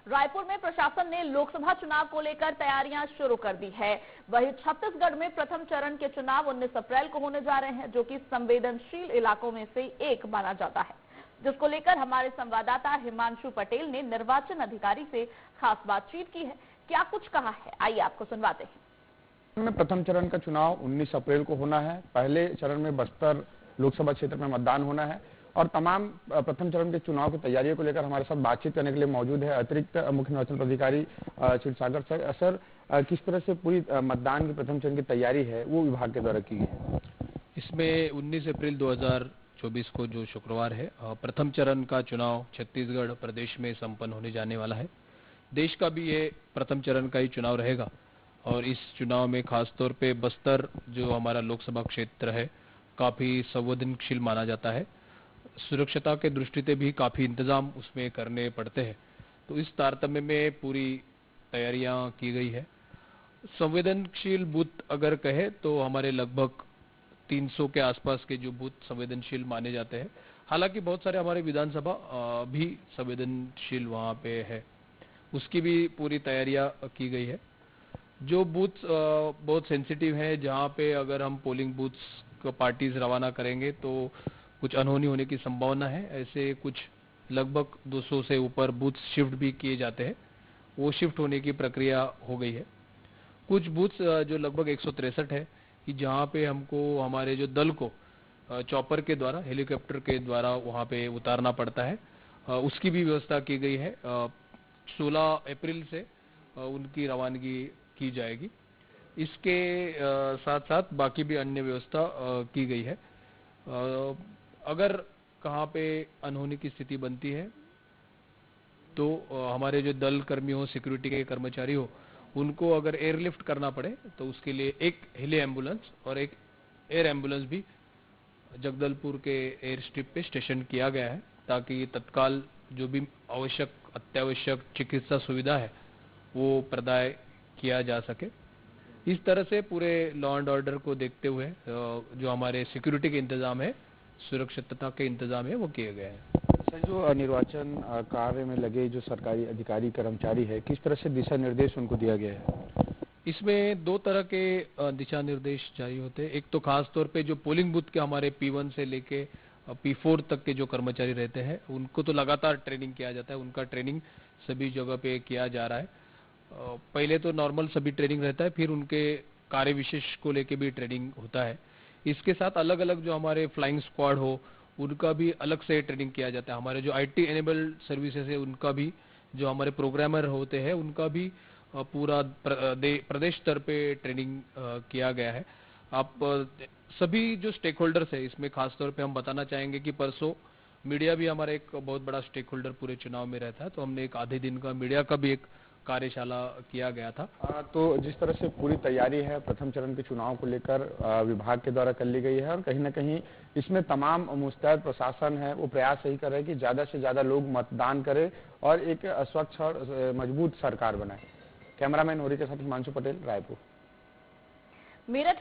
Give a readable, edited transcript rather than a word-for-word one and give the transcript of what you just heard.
रायपुर में प्रशासन ने लोकसभा चुनाव को लेकर तैयारियां शुरू कर दी है। वहीं छत्तीसगढ़ में प्रथम चरण के चुनाव 19 अप्रैल को होने जा रहे हैं, जो कि संवेदनशील इलाकों में से एक माना जाता है, जिसको लेकर हमारे संवाददाता हिमांशु पटेल ने निर्वाचन अधिकारी से खास बातचीत की है। क्या कुछ कहा है, आइए आपको सुनवाते हैं। में प्रथम चरण का चुनाव 19 अप्रैल को होना है। पहले चरण में बस्तर लोकसभा क्षेत्र में मतदान होना है और तमाम प्रथम चरण के चुनाव की तैयारियों को लेकर हमारे साथ बातचीत करने के लिए मौजूद है अतिरिक्त मुख्य निर्वाचन पदाधिकारी क्षीरसागर सर। सर, किस तरह से पूरी मतदान की प्रथम चरण की तैयारी है वो विभाग के द्वारा की है? इसमें 19 अप्रैल 2024 को जो शुक्रवार है, प्रथम चरण का चुनाव छत्तीसगढ़ प्रदेश में संपन्न होने जाने वाला है। देश का भी ये प्रथम चरण का ही चुनाव रहेगा और इस चुनाव में खासतौर पे बस्तर जो हमारा लोकसभा क्षेत्र है काफी संवेदनशील माना जाता है। सुरक्षता के दृष्टि से भी काफी इंतजाम उसमें करने पड़ते हैं, तो इस तारतम्य में पूरी तैयारियां की गई है। संवेदनशील बूथ अगर कहे तो हमारे लगभग 300 के आसपास के जो बूथ संवेदनशील माने जाते हैं। हालांकि बहुत सारे हमारे विधानसभा भी संवेदनशील वहां पे है, उसकी भी पूरी तैयारियां की गई है। जो बूथ बहुत सेंसिटिव है, जहां पे अगर हम पोलिंग बूथ्स को पार्टीज रवाना करेंगे तो कुछ अनहोनी होने की संभावना है। ऐसे कुछ लगभग 200 से ऊपर बूथ शिफ्ट भी किए जाते हैं, वो शिफ्ट होने की प्रक्रिया हो गई है। कुछ बूथ जो लगभग 163 है कि जहां पे हमको हमारे जो दल को चॉपर के द्वारा, हेलीकॉप्टर के द्वारा वहां पे उतारना पड़ता है, उसकी भी व्यवस्था की गई है। 16 अप्रैल से उनकी रवानगी की जाएगी। इसके साथ साथ बाकी भी अन्य व्यवस्था की गई है। अगर कहाँ पे अनहोनी की स्थिति बनती है तो हमारे जो दल कर्मी हो, सिक्योरिटी के कर्मचारी हो, उनको अगर एयरलिफ्ट करना पड़े तो उसके लिए एक हेली एम्बुलेंस और एक एयर एम्बुलेंस भी जगदलपुर के एयर स्ट्रिप पे स्टेशन किया गया है, ताकि तत्काल जो भी आवश्यक अत्यावश्यक चिकित्सा सुविधा है वो प्रदान किया जा सके। इस तरह से पूरे लॉ एंड ऑर्डर को देखते हुए जो हमारे सिक्योरिटी के इंतजाम है, सुरक्षितता के इंतजाम है, वो किए गए हैं। सर, जो निर्वाचन कार्य में लगे जो सरकारी अधिकारी कर्मचारी है, किस तरह से दिशा निर्देश उनको दिया गया है? इसमें दो तरह के दिशा निर्देश जारी होते हैं। एक तो खास तौर पे जो पोलिंग बूथ के हमारे P1 से लेके P4 तक के जो कर्मचारी रहते हैं, उनको तो लगातार ट्रेनिंग किया जाता है। उनका ट्रेनिंग सभी जगह पे किया जा रहा है। पहले तो नॉर्मल सभी ट्रेनिंग रहता है, फिर उनके कार्य विशेष को लेके भी ट्रेनिंग होता है। इसके साथ अलग अलग जो हमारे फ्लाइंग स्क्वाड हो, उनका भी अलग से ट्रेनिंग किया जाता है। हमारे जो IT एनेबल्ड सर्विसेज है, उनका भी, जो हमारे प्रोग्रामर होते हैं, उनका भी पूरा प्रदेश स्तर पे ट्रेनिंग किया गया है। आप सभी जो स्टेक होल्डर्स है, इसमें खासतौर पे हम बताना चाहेंगे कि परसों मीडिया भी हमारा एक बहुत बड़ा स्टेक होल्डर पूरे चुनाव में रहता है, तो हमने एक आधे दिन का मीडिया का भी एक कार्यशाला किया गया था। तो जिस तरह से पूरी तैयारी है प्रथम चरण के चुनाव को लेकर विभाग के द्वारा कर ली गई है और कहीं ना कहीं इसमें तमाम मुस्तैद प्रशासन है वो प्रयास यही कर रहे हैं कि ज्यादा से ज्यादा लोग मतदान करें और एक स्वच्छ और मजबूत सरकार बनाए। कैमरामैन होरी के साथ हिमांशु पटेल, रायपुर। मेरठ